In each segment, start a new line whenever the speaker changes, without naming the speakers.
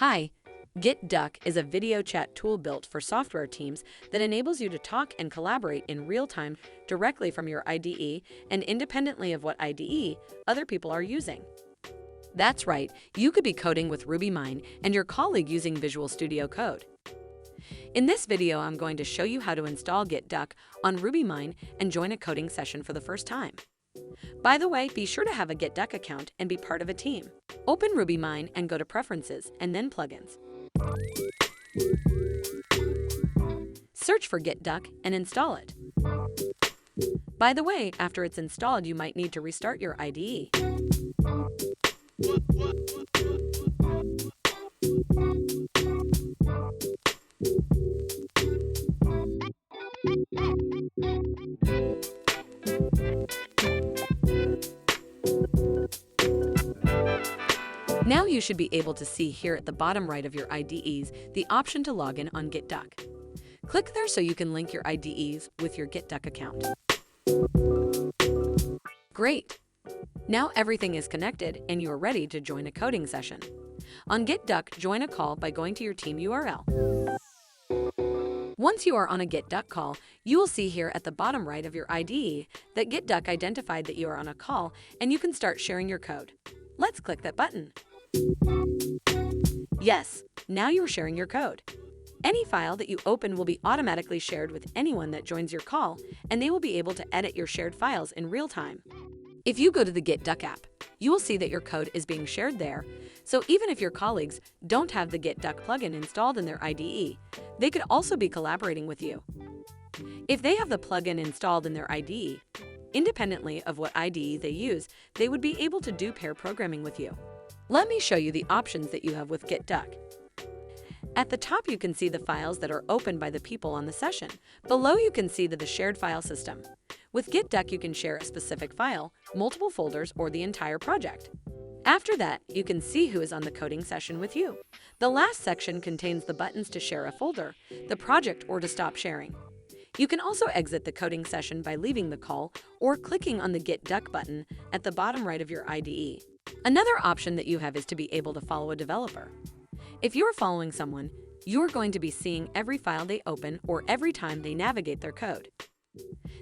Hi, GitDuck is a video chat tool built for software teams that enables you to talk and collaborate in real time directly from your IDE and independently of what IDE other people are using. That's right, you could be coding with RubyMine and your colleague using Visual Studio Code. In this video, I'm going to show you how to install GitDuck on RubyMine and join a coding session for the first time. By the way, be sure to have a GitDuck account and be part of a team. Open RubyMine and go to Preferences and then Plugins. Search for GitDuck and install it. By the way, after it's installed, you might need to restart your IDE. Now you should be able to see here at the bottom right of your IDEs the option to log in on GitDuck. Click there so you can link your IDEs with your GitDuck account. Great! Now everything is connected and you are ready to join a coding session. On GitDuck, join a call by going to your team URL. Once you are on a GitDuck call, you will see here at the bottom right of your IDE that GitDuck identified that you are on a call and you can start sharing your code. Let's click that button. Yes, now you're sharing your code. Any file that you open will be automatically shared with anyone that joins your call, and they will be able to edit your shared files in real time. If you go to the GitDuck app, you will see that your code is being shared there, so even if your colleagues don't have the GitDuck plugin installed in their IDE, they could also be collaborating with you. If they have the plugin installed in their IDE, independently of what IDE they use, they would be able to do pair programming with you. Let me show you the options that you have with GitDuck. At the top, you can see the files that are opened by the people on the session. Below, you can see the shared file system. With GitDuck, you can share a specific file, multiple folders, or the entire project. After that, you can see who is on the coding session with you. The last section contains the buttons to share a folder, the project, or to stop sharing. You can also exit the coding session by leaving the call or clicking on the GitDuck button at the bottom right of your IDE. Another option that you have is to be able to follow a developer. If you're following someone, you're going to be seeing every file they open or every time they navigate their code.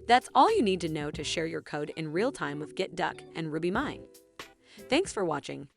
That's all you need to know to share your code in real time with GitDuck and RubyMine. Thanks for watching.